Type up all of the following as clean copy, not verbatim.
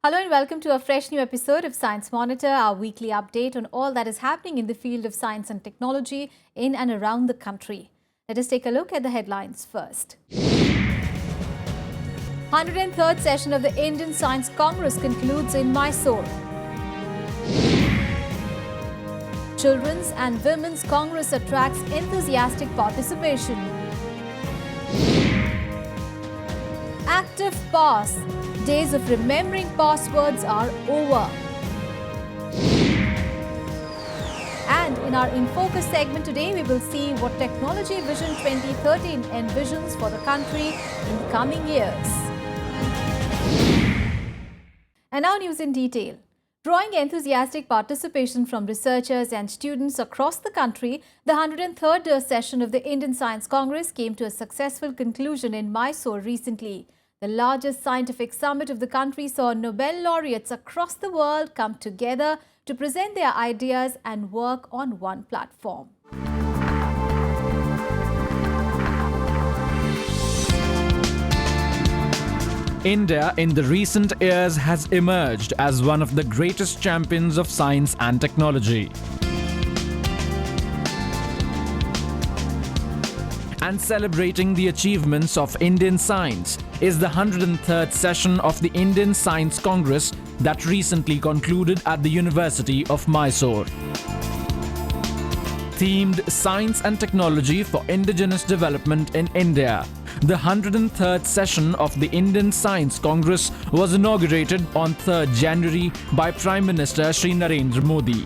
Hello and welcome to a fresh new episode of Science Monitor, our weekly update on all that is happening in the field of science and technology in and around the country. Let us take a look at the headlines first. 103rd session of the Indian Science Congress concludes in Mysore. Children's and Women's Congress attracts enthusiastic participation. Active Pass. Days of remembering passwords are over. And in our In Focus segment today, we will see what Technology Vision 2013 envisions for the country in the coming years. And now news in detail. Drawing enthusiastic participation from researchers and students across the country, the 103rd session of the Indian Science Congress came to a successful conclusion in Mysore recently. The largest scientific summit of the country saw Nobel laureates across the world come together to present their ideas and work on one platform. India in the recent years has emerged as one of the greatest champions of science and technology. And celebrating the achievements of Indian science is the 103rd session of the Indian Science Congress that recently concluded at the University of Mysore. Themed Science and Technology for Indigenous Development in India, the 103rd session of the Indian Science Congress was inaugurated on 3rd January by Prime Minister Shri Narendra Modi.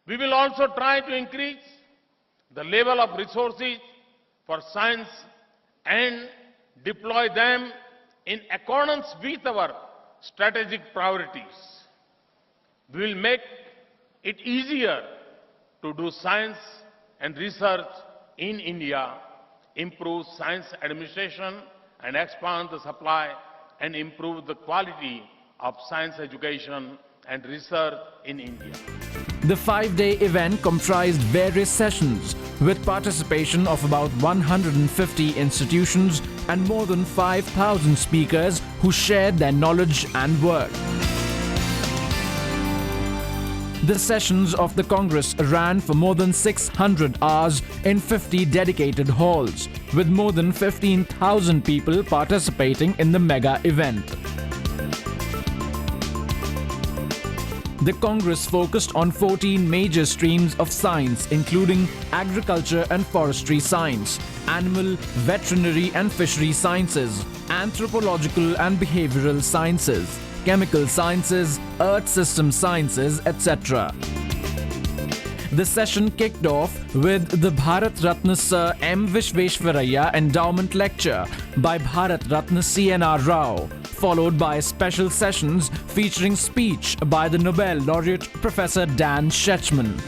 We will also try to increase the level of resources for science and deploy them in accordance with our strategic priorities. We will make it easier to do science and research in India, improve science administration and expand the supply and improve the quality of science education and research in India. The 5-day event comprised various sessions with participation of about 150 institutions and more than 5,000 speakers who shared their knowledge and work. The sessions of the Congress ran for more than 600 hours in 50 dedicated halls, with more than 15,000 people participating in the mega event. The Congress focused on 14 major streams of science, including agriculture and forestry science, animal, veterinary and fishery sciences, anthropological and behavioral sciences, chemical sciences, earth system sciences, etc. The session kicked off with the Bharat Ratna Sir M. Vishveshwaraya Endowment Lecture by Bharat Ratna C.N.R. Rao, followed by special sessions featuring speech by the Nobel laureate Professor Dan Shechtman.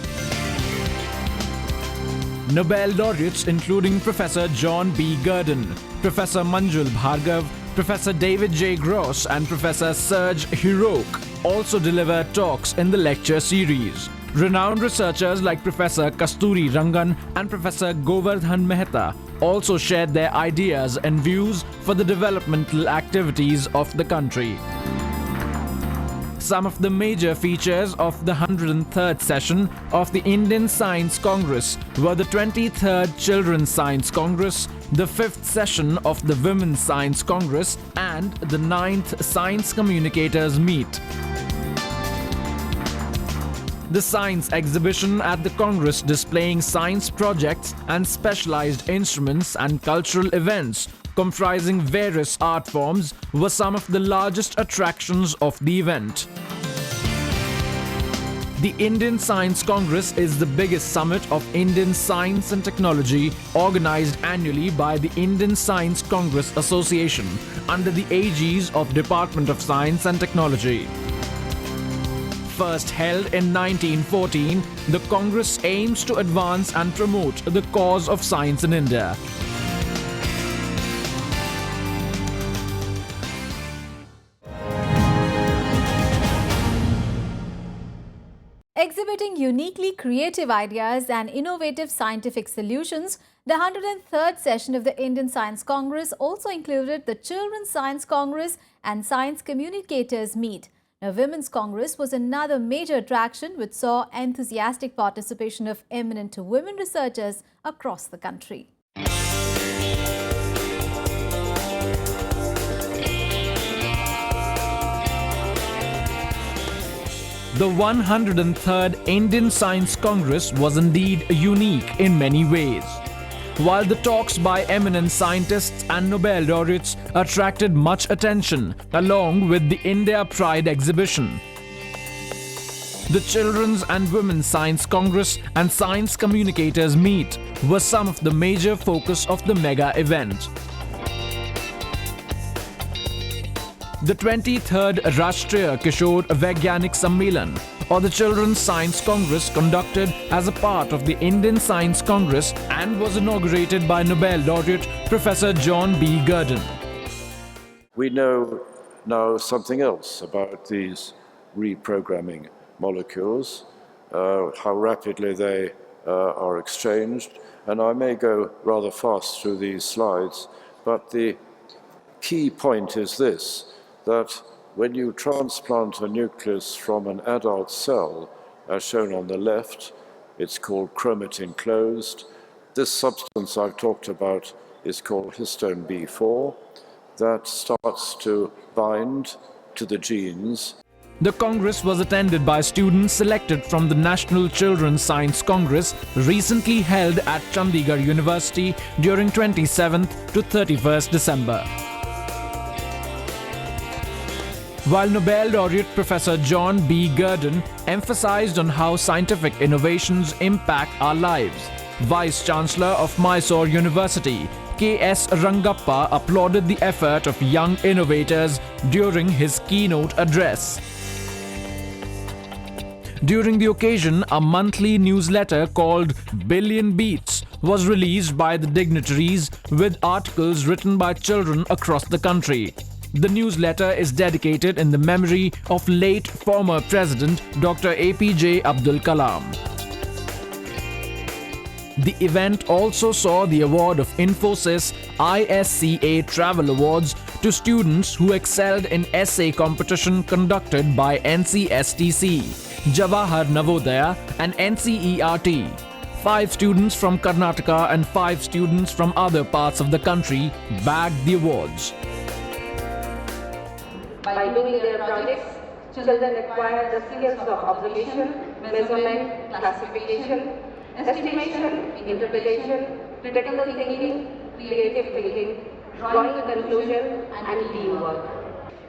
Nobel laureates including Professor John B. Gurdon, Professor Manjul Bhargav, Professor David J. Gross and Professor Serge Hirouk also delivered talks in the lecture series. Renowned researchers like Professor Kasturi Rangan and Professor Govardhan Mehta also shared their ideas and views for the developmental activities of the country. Some of the major features of the 103rd session of the Indian Science Congress were the 23rd Children's Science Congress, the 5th session of the Women's Science Congress and the 9th Science Communicators Meet. The science exhibition at the Congress displaying science projects and specialized instruments and cultural events comprising various art forms were some of the largest attractions of the event. The Indian Science Congress is the biggest summit of Indian science and technology organized annually by the Indian Science Congress Association under the aegis of Department of Science and Technology. First held in 1914, the Congress aims to advance and promote the cause of science in India. Exhibiting uniquely creative ideas and innovative scientific solutions, The 103rd session of the Indian Science Congress also included the Children's Science Congress and Science Communicators Meet. Now, Women's Congress was another major attraction which saw enthusiastic participation of eminent women researchers across the country. The 103rd Indian Science Congress was indeed unique in many ways. While the talks by eminent scientists and Nobel laureates attracted much attention, along with the India Pride exhibition, the Children's and Women's Science Congress and Science Communicators Meet were some of the major focus of the mega event. The 23rd Rashtriya Kishore Vaigyanik Sammelan, or the Children's Science Congress, conducted as a part of the Indian Science Congress and was inaugurated by Nobel laureate Professor John B. Gurdon. We know now something else about these reprogramming molecules, how rapidly they are exchanged, and I may go rather fast through these slides, but the key point is this, that when you transplant a nucleus from an adult cell, as shown on the left, it's called chromatin closed. This substance I've talked about is called histone B4. That starts to bind to the genes. The Congress was attended by students selected from the National Children's Science Congress recently held at Chandigarh University during 27th to 31st December. While Nobel laureate Professor John B. Gurdon emphasized on how scientific innovations impact our lives, Vice Chancellor of Mysore University, K.S. Rangappa, applauded the effort of young innovators during his keynote address. During the occasion, a monthly newsletter called Billion Beats was released by the dignitaries with articles written by children across the country. The newsletter is dedicated in the memory of late former President Dr. APJ Abdul Kalam. The event also saw the award of Infosys ISCA Travel Awards to students who excelled in essay competition conducted by NCSTC, Jawahar Navodaya and NCERT. 5 students from Karnataka and 5 students from other parts of the country bagged the awards. By doing their projects, children acquire the skills of observation, measurement, classification, estimation, interpretation, critical thinking, creative thinking, drawing a conclusion, and teamwork.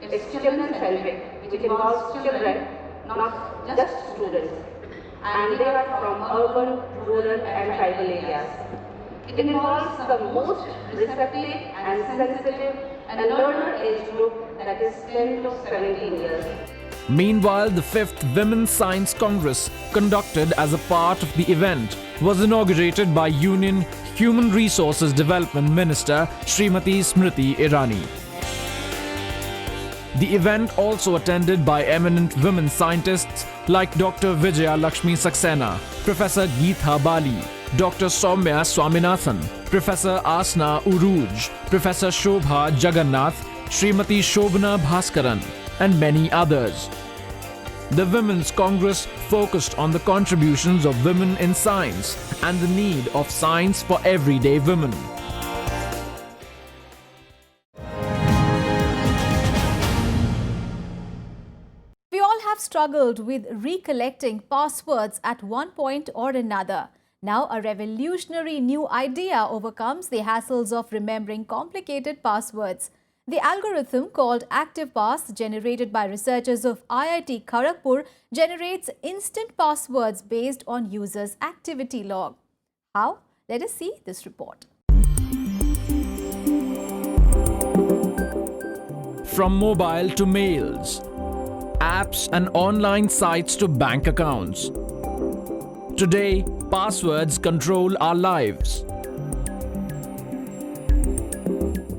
It's children-centric, which involves children, not just students. And they are from urban, rural, and tribal areas. It involves the most receptive and sensitive and learner age group, that is 10 to 17 years. Meanwhile, the 5th Women's Science Congress, conducted as a part of the event, was inaugurated by Union Human Resources Development Minister Srimati Smriti Irani. The event also attended by eminent women scientists like Dr. Vijaya Lakshmi Saxena, Professor Geetha Bali, Dr. Soumya Swaminathan, Professor Asna Uruj, Professor Shobha Jagannath, Srimati Shobhana Bhaskaran, and many others. The Women's Congress focused on the contributions of women in science and the need of science for everyday women. We all have struggled with recollecting passwords at one point or another. Now, a revolutionary new idea overcomes the hassles of remembering complicated passwords. The algorithm called ActivePass, generated by researchers of IIT Kharagpur, generates instant passwords based on users' activity log. How? Let us see this report. From mobile to mails, apps and online sites to bank accounts. Today, passwords control our lives.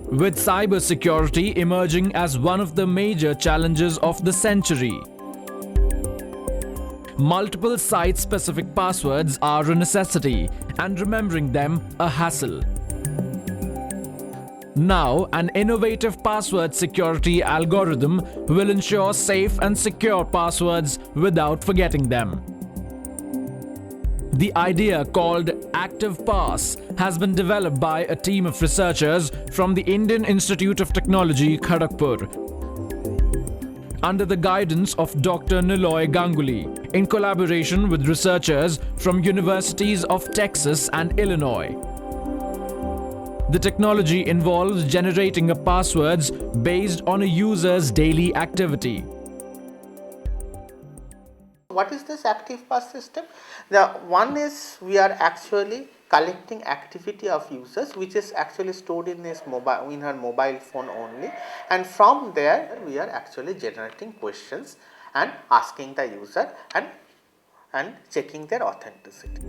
With cybersecurity emerging as one of the major challenges of the century, multiple site-specific passwords are a necessity, and remembering them a hassle. Now, an innovative password security algorithm will ensure safe and secure passwords without forgetting them. The idea, called Active Pass, has been developed by a team of researchers from the Indian Institute of Technology, Kharagpur, under the guidance of Dr. Niloy Ganguly, in collaboration with researchers from universities of Texas and Illinois. The technology involves generating a passwords based on a user's daily activity. What is this active pass system? The one is we are actually collecting activity of users, which is actually stored in his mobile, in her mobile phone only, and from there we are actually generating questions and asking the user and checking their authenticity.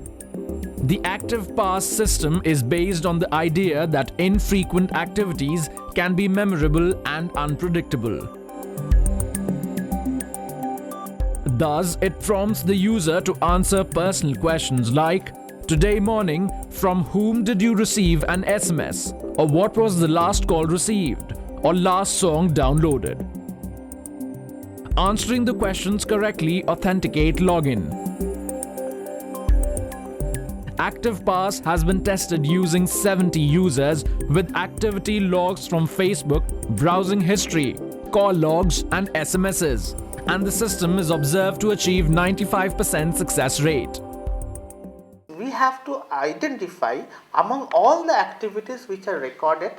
The Active Pass system is based on the idea that infrequent activities can be memorable and unpredictable. Thus, it prompts the user to answer personal questions like, "Today morning, from whom did you receive an SMS?" or "What was the last call received?" or "last song downloaded." Answering the questions correctly authenticate login. Active Pass has been tested using 70 users with activity logs from Facebook, browsing history, call logs and SMSs, and the system is observed to achieve 95% success rate. We have to identify among all the activities which are recorded,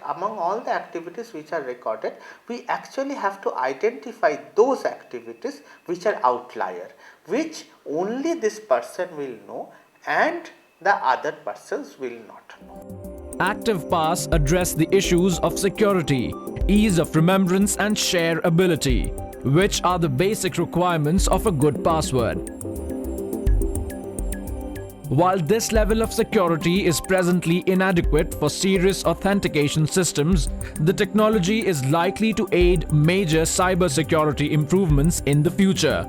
we actually have to identify those activities which are outlier, which only this person will know and the other persons will not know. Active Pass address the issues of security, ease of remembrance and shareability, which are the basic requirements of a good password. While this level of security is presently inadequate for serious authentication systems, the technology is likely to aid major cybersecurity improvements in the future,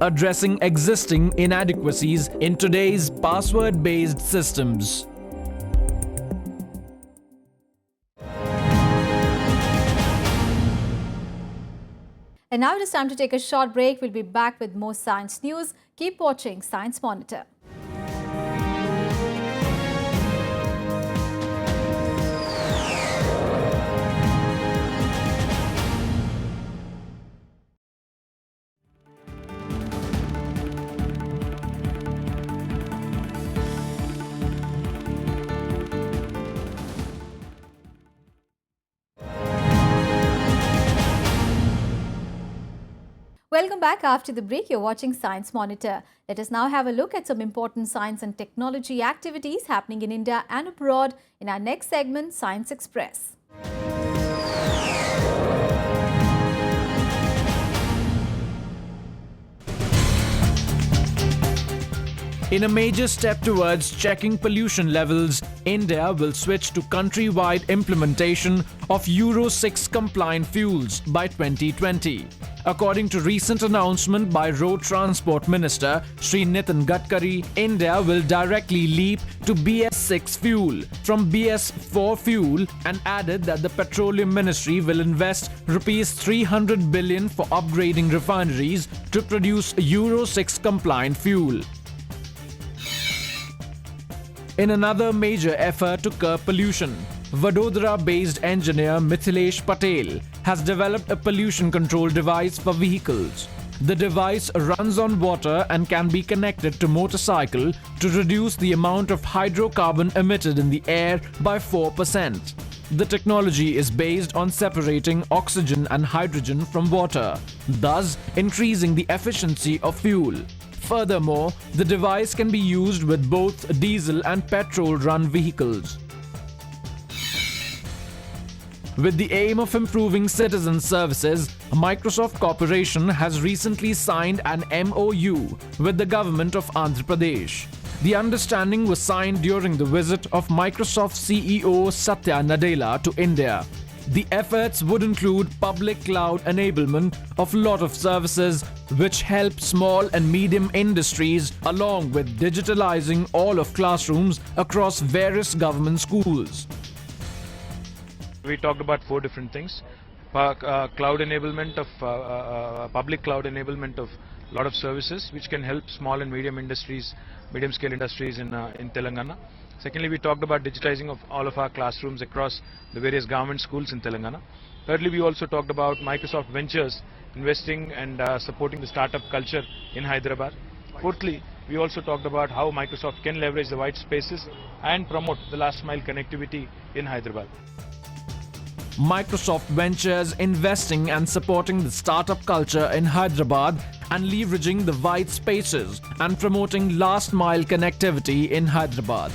addressing existing inadequacies in today's password-based systems. And now it is time to take a short break. We'll be back with more science news. Keep watching Science Monitor. Welcome back. After the break, you're watching Science Monitor. Let us now have a look at some important science and technology activities happening in India and abroad in our next segment, Science Express. In a major step towards checking pollution levels, India will switch to countrywide implementation of Euro 6 compliant fuels by 2020. According to recent announcement by Road Transport Minister Shri Nitin Gadkari, India will directly leap to BS6 fuel from BS4 fuel and added that the Petroleum Ministry will invest Rs 300 billion for upgrading refineries to produce Euro 6 compliant fuel. In another major effort to curb pollution, Vadodara-based engineer Mithilesh Patel has developed a pollution control device for vehicles. The device runs on water and can be connected to motorcycle to reduce the amount of hydrocarbon emitted in the air by 4%. The technology is based on separating oxygen and hydrogen from water, thus increasing the efficiency of fuel. Furthermore, the device can be used with both diesel and petrol-run vehicles. With the aim of improving citizen services, Microsoft Corporation has recently signed an MOU with the government of Andhra Pradesh. The understanding was signed during the visit of Microsoft CEO Satya Nadella to India. The efforts would include public cloud enablement of lot of services which help small and medium industries, along with digitalizing all of classrooms across various government schools. We talked about 4 different things. Cloud enablement of public cloud enablement of lot of services which can help small and medium industries, medium scale industries in Telangana. Secondly, we talked about digitizing of all of our classrooms across the various government schools in Telangana. Thirdly, we also talked about Microsoft Ventures investing and supporting the startup culture in Hyderabad. Fourthly, we also talked about how Microsoft can leverage the white spaces and promote the last mile connectivity in Hyderabad. Microsoft Ventures investing and supporting the startup culture in Hyderabad and leveraging the white spaces and promoting last mile connectivity in Hyderabad.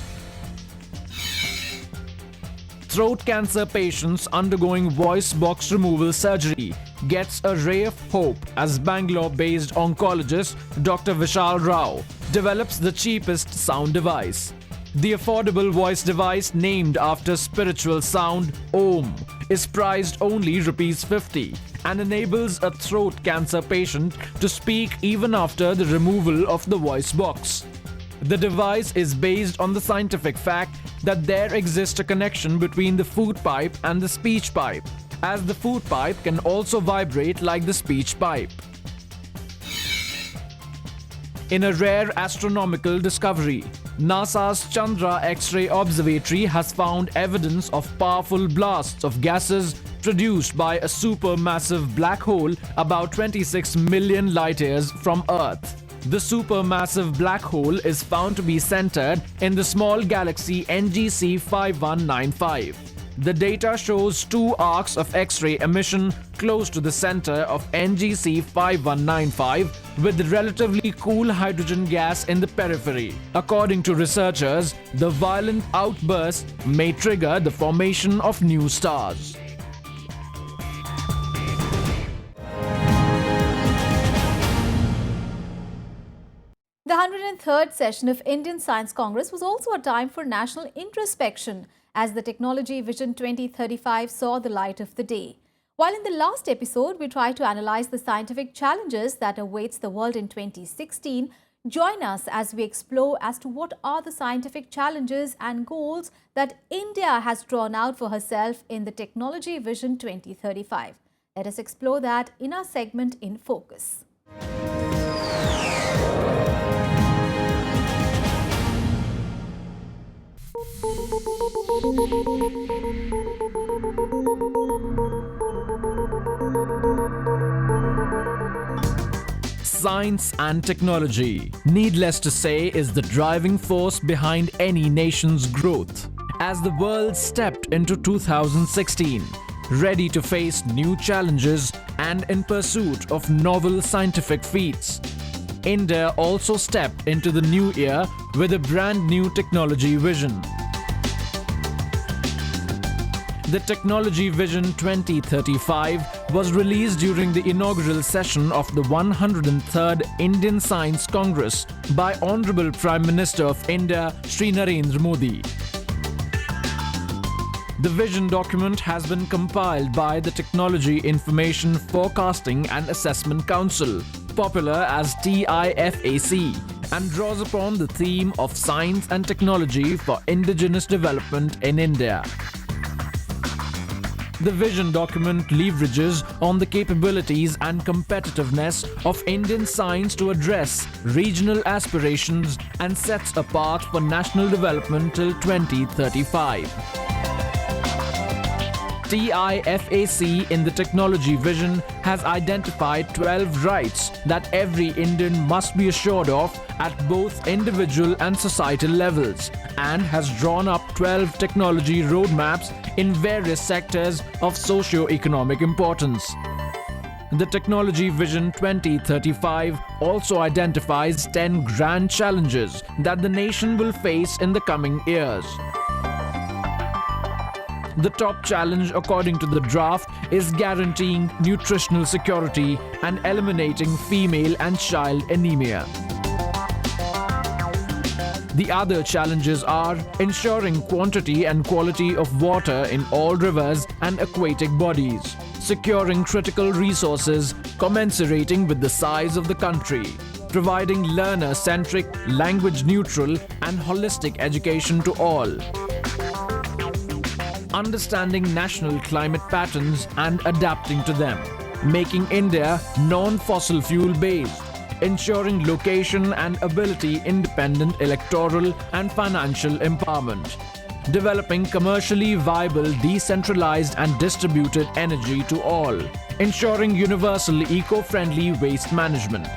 Throat cancer patients undergoing voice box removal surgery gets a ray of hope as Bangalore-based oncologist Dr. Vishal Rao develops the cheapest sound device. The affordable voice device named after spiritual sound, Om, is priced only ₹50 and enables a throat cancer patient to speak even after the removal of the voice box. The device is based on the scientific fact that there exists a connection between the food pipe and the speech pipe, as the food pipe can also vibrate like the speech pipe. In a rare astronomical discovery, NASA's Chandra X-ray Observatory has found evidence of powerful blasts of gases produced by a supermassive black hole about 26 million light-years from Earth. The supermassive black hole is found to be centered in the small galaxy NGC 5195. The data shows 2 arcs of X-ray emission close to the center of NGC 5195 with relatively cool hydrogen gas in the periphery. According to researchers, the violent outburst may trigger the formation of new stars. The 103rd session of Indian Science Congress was also a time for national introspection as the Technology Vision 2035 saw the light of the day. While in the last episode, we tried to analyze the scientific challenges that awaits the world in 2016, join us as we explore as to what are the scientific challenges and goals that India has drawn out for herself in the Technology Vision 2035. Let us explore that in our segment In Focus. Science and technology, needless to say, is the driving force behind any nation's growth. As the world stepped into 2016, ready to face new challenges and in pursuit of novel scientific feats, India also stepped into the new year with a brand new technology vision. The Technology Vision 2035 was released during the inaugural session of the 103rd Indian Science Congress by Honorable Prime Minister of India, Shri Narendra Modi. The vision document has been compiled by the Technology Information Forecasting and Assessment Council, popular as TIFAC, and draws upon the theme of science and technology for indigenous development in India. The vision document leverages on the capabilities and competitiveness of Indian science to address regional aspirations and sets a path for national development till 2035. TIFAC in the Technology Vision has identified 12 rights that every Indian must be assured of at both individual and societal levels, and has drawn up 12 technology roadmaps in various sectors of socio-economic importance. The Technology Vision 2035 also identifies 10 grand challenges that the nation will face in the coming years. The top challenge, according to the draft, is guaranteeing nutritional security and eliminating female and child anemia. The other challenges are ensuring quantity and quality of water in all rivers and aquatic bodies, securing critical resources commensurating with the size of the country, providing learner-centric, language-neutral and holistic education to all, understanding national climate patterns and adapting to them, making India non-fossil fuel-based, ensuring location and ability independent electoral and financial empowerment, developing commercially viable decentralized and distributed energy to all, ensuring universal eco-friendly waste management.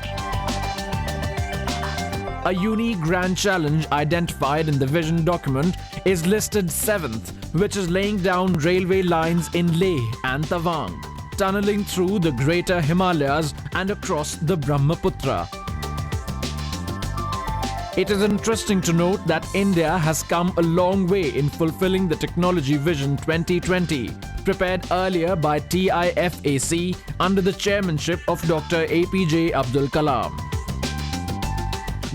A unique grand challenge identified in the vision document is listed 7th, which is laying down railway lines in Leh and Tawang, tunneling through the greater Himalayas and across the Brahmaputra. It is interesting to note that India has come a long way in fulfilling the Technology Vision 2020, prepared earlier by TIFAC under the chairmanship of Dr. APJ Abdul Kalam.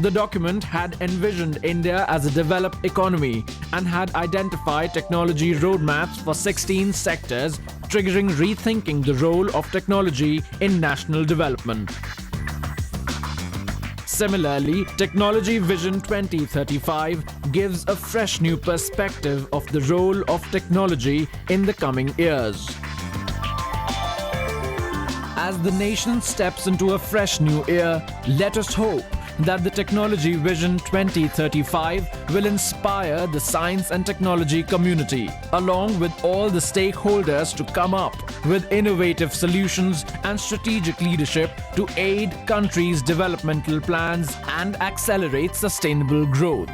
The document had envisioned India as a developed economy and had identified technology roadmaps for 16 sectors, triggering rethinking the role of technology in national development. Similarly, Technology Vision 2035 gives a fresh new perspective of the role of technology in the coming years. As the nation steps into a fresh new era, let us hope that the Technology Vision 2035 will inspire the science and technology community, along with all the stakeholders, to come up with innovative solutions and strategic leadership to aid countries' developmental plans and accelerate sustainable growth.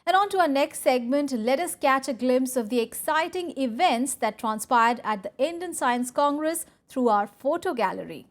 And on to our next segment, let us catch a glimpse of the exciting events that transpired at the Indian Science Congress through our photo gallery.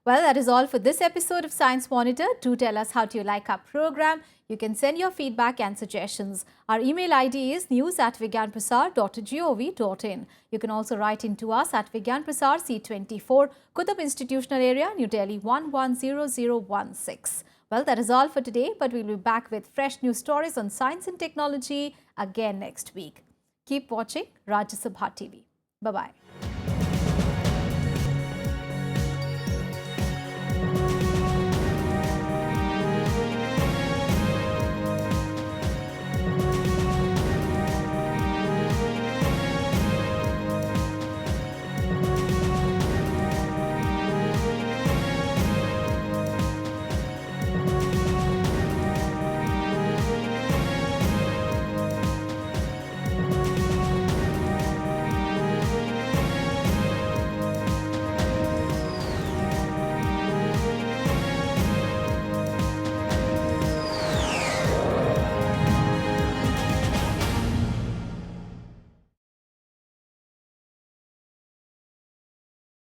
Well, that is all for this episode of Science Monitor. Do tell us how do you like our program. You can send your feedback and suggestions. Our email ID is news@vigyanprasar.gov.in. You can also write in to us at Vigyan Prasar C24, Qutub Institutional Area, New Delhi 110016. Well, that is all for today, but we'll be back with fresh news stories on science and technology again next week. Keep watching Rajya Sabha TV. Bye-bye.